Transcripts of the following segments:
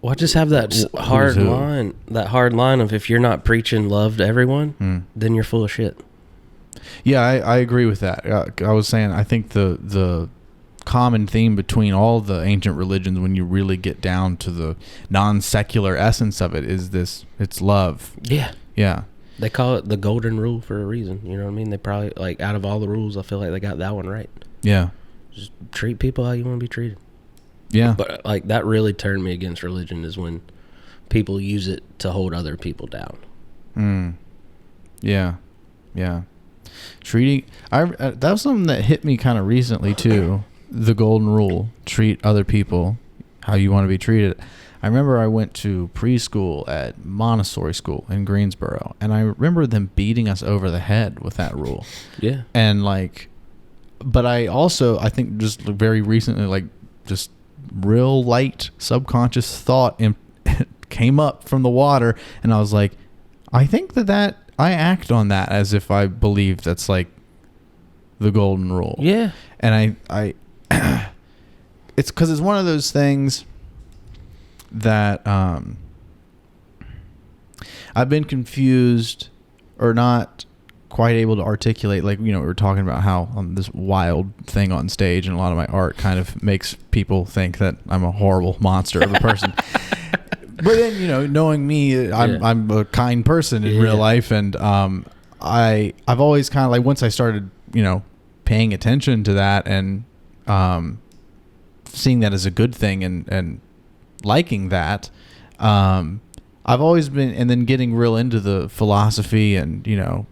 Well, I just have that hard line of if you're not preaching love to everyone, then you're full of shit. Yeah, I agree with that. I was saying, I think the common theme between all the ancient religions, when you really get down to the non-secular essence of it, is it's love. Yeah. Yeah. They call it the golden rule for a reason. You know what I mean? They probably, like, out of all the rules, I feel like they got that one right. Yeah. Just treat people how you want to be treated. Yeah. But, like, that really turned me against religion, is when people use it to hold other people down. Yeah. Yeah. That was something that hit me kind of recently too. The golden rule: treat other people how you want to be treated. I remember I went to preschool at Montessori school in Greensboro, and I remember them beating us over the head with that rule. Yeah. And like, but I think just very recently, like, just real light subconscious thought came up from the water, and I was like, I think that I act on that as if I believe that's like the golden rule. Yeah. And I it's because it's one of those things that I've been confused or not quite able to articulate. Like, you know, we were talking about how this wild thing on stage and a lot of my art kind of makes people think that I'm a horrible monster of a person. But then, you know, knowing me, I'm a kind person in real life, and I've always kind of, like, once I started, you know, paying attention to that and seeing that as a good thing and liking that, I've always been, and then getting real into the philosophy, and, you know,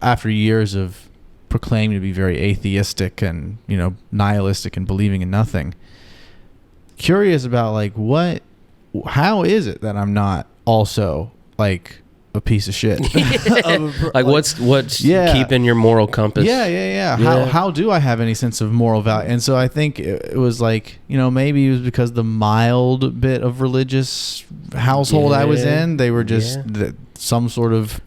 after years of proclaiming to be very atheistic and, you know, nihilistic and believing in nothing, curious about, like, how is it that I'm not also like a piece of shit? Like, what's keeping your moral compass? Yeah. How do I have any sense of moral value? And so I think it was like, you know, maybe it was because the mild bit of religious household I was in, they were just some sort of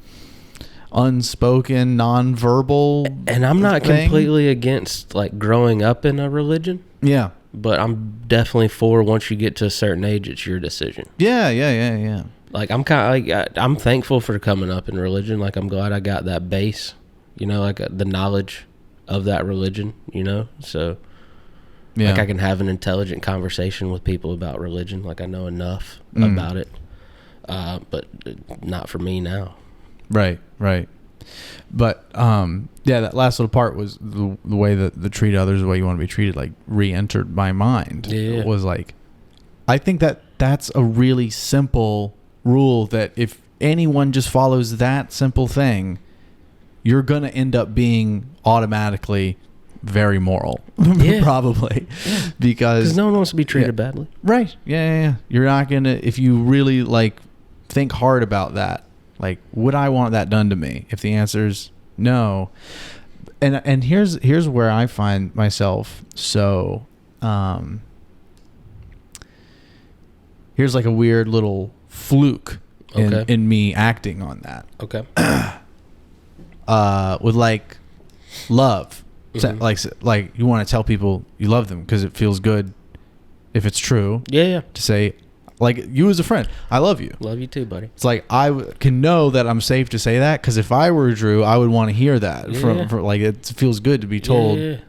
unspoken, nonverbal. And I'm not completely against, like, growing up in a religion. Yeah. But I'm definitely for, once you get to a certain age, it's your decision. Yeah. Like, I'm kind of like, I'm thankful for coming up in religion. Like, I'm glad I got that base, you know, like the knowledge of that religion, you know. So, like, I can have an intelligent conversation with people about religion. Like, I know enough about it, but not for me now. Right. But that last little part was the way that the treat others the way you want to be treated, like, re-entered my mind. It was like, I think that's a really simple rule, that if anyone just follows that simple thing, you're gonna end up being automatically very moral. Probably. Because no one wants to be treated badly. Right. Yeah. You're not gonna, if you really, like, think hard about that. Like, would I want that done to me? If the answer is no, and here's where I find myself. So, here's like a weird little fluke in me acting on that. Okay. With, like, love, like you want to tell people you love them because it feels good, if it's true. Yeah. To say, like, you as a friend, I love you. Love you too, buddy. It's like, I can know that I'm safe to say that, because if I were Drew, I would want to hear that. From like, it feels good to be told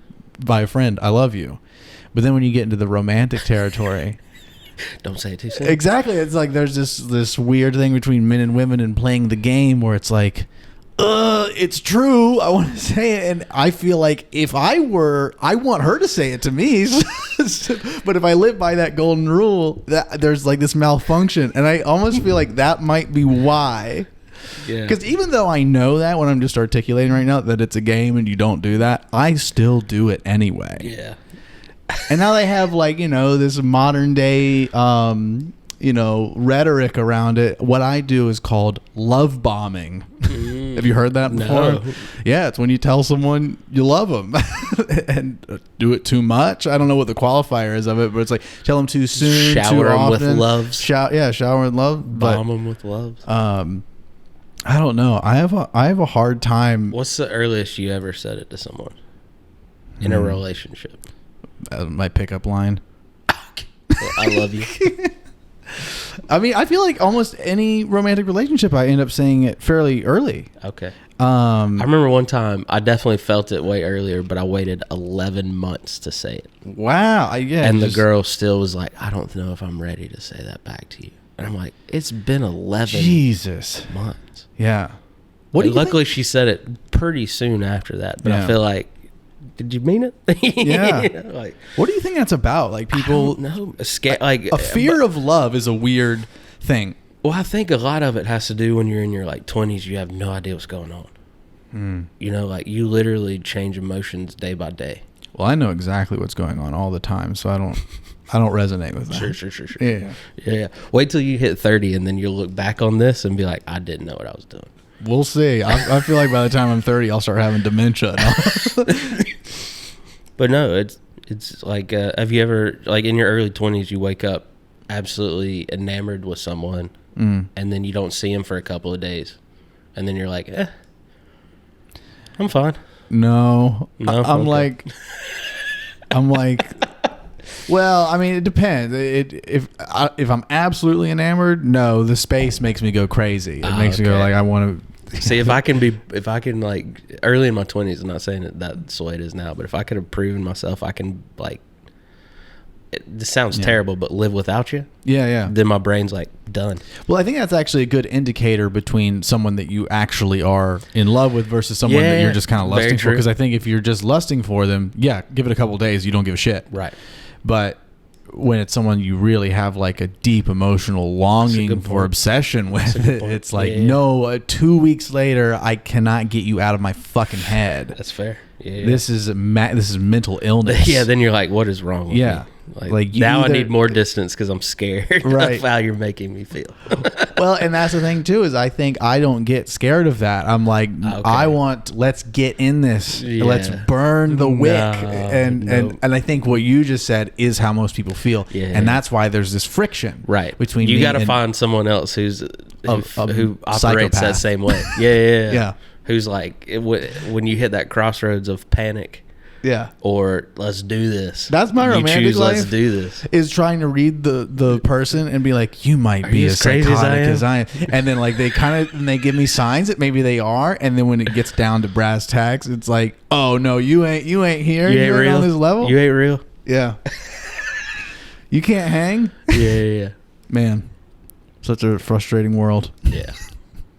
by a friend, I love you. But then when you get into the romantic territory, don't say it too soon. Exactly. It's like there's this weird thing between men and women and playing the game where it's like, it's true, I want to say it, and I feel like if I want her to say it to me. But if I live by that golden rule, there's like this malfunction, and I almost feel like that might be why. Yeah. Because even though I know that, when I'm just articulating right now that it's a game and you don't do that, I still do it anyway. Yeah. And now they have, like, you know, this modern day you know, rhetoric around it. What I do is called love bombing. Have you heard that before? No. Yeah, it's when you tell someone you love them and do it too much. I don't know what the qualifier is of it, but it's like, tell them too soon, shower too them often. with loves. Shower with love. Bomb them with loves. I don't know. I have a hard time. What's the earliest you ever said it to someone in a relationship? My pickup line. Well, I love you. I mean, I feel like almost any romantic relationship, I end up saying it fairly early. Okay. I remember one time I definitely felt it way earlier, but I waited 11 months to say it. Wow. Yeah. And the girl still was like, I don't know if I'm ready to say that back to you. And I'm like, it's been 11 months. Yeah. Luckily, she said it pretty soon after that. But I feel like, did you mean it? Yeah. Like, what do you think that's about? Like people, no, a fear of love is a weird thing. Well, I think a lot of it has to do when you're in your like 20s, you have no idea what's going on. You know, like you literally change emotions day by day. Well, I know exactly what's going on all the time, so I don't resonate with that. Sure. Yeah. Wait till you hit 30 and then you'll look back on this and be like, I didn't know what I was doing. We'll see. I feel like by the time I'm 30, I'll start having dementia. But no, it's like, have you ever, like in your early 20s, you wake up absolutely enamored with someone and then you don't see him for a couple of days and then you're like, I'm fine. No, I'm okay. I'm like, well, I mean, it depends. If I'm absolutely enamored, no, the space makes me go crazy. It makes me go like, I want to see if I can like early in my 20s. I'm not saying that's the way it is now, but if I could have proven myself, I can like. This sounds terrible, but live without you. Yeah. Then my brain's like done. Well, I think that's actually a good indicator between someone that you actually are in love with versus someone that you're just kind of lusting for. Because I think if you're just lusting for them, give it a couple of days, you don't give a shit. Right. But when it's someone you really have like a deep emotional longing for, obsession with, it's like, no, 2 weeks later, I cannot get you out of my fucking head. That's fair. Yeah. This is mental illness. Yeah. Then you're like, what is wrong with me? Like now I need more distance because I'm scared of how you're making me feel. Well, and that's the thing too, is I think I don't get scared of that. I'm like, let's get in this. Yeah. Let's burn the wick. And I think what you just said is how most people feel. Yeah. And that's why there's this friction. Right. Between you got to find someone else who operates that same way. Yeah. Who's like, when you hit that crossroads of panic. Yeah. Or let's do this. That's my romantic life. Let's do this. Is trying to read the person and be like, you might be as psychotic as I am. And then like they give me signs that maybe they are. And then when it gets down to brass tacks, it's like, oh no, you ain't here. You ain't real on this level. You ain't real. Yeah. You can't hang. Yeah. Man, such a frustrating world. Yeah.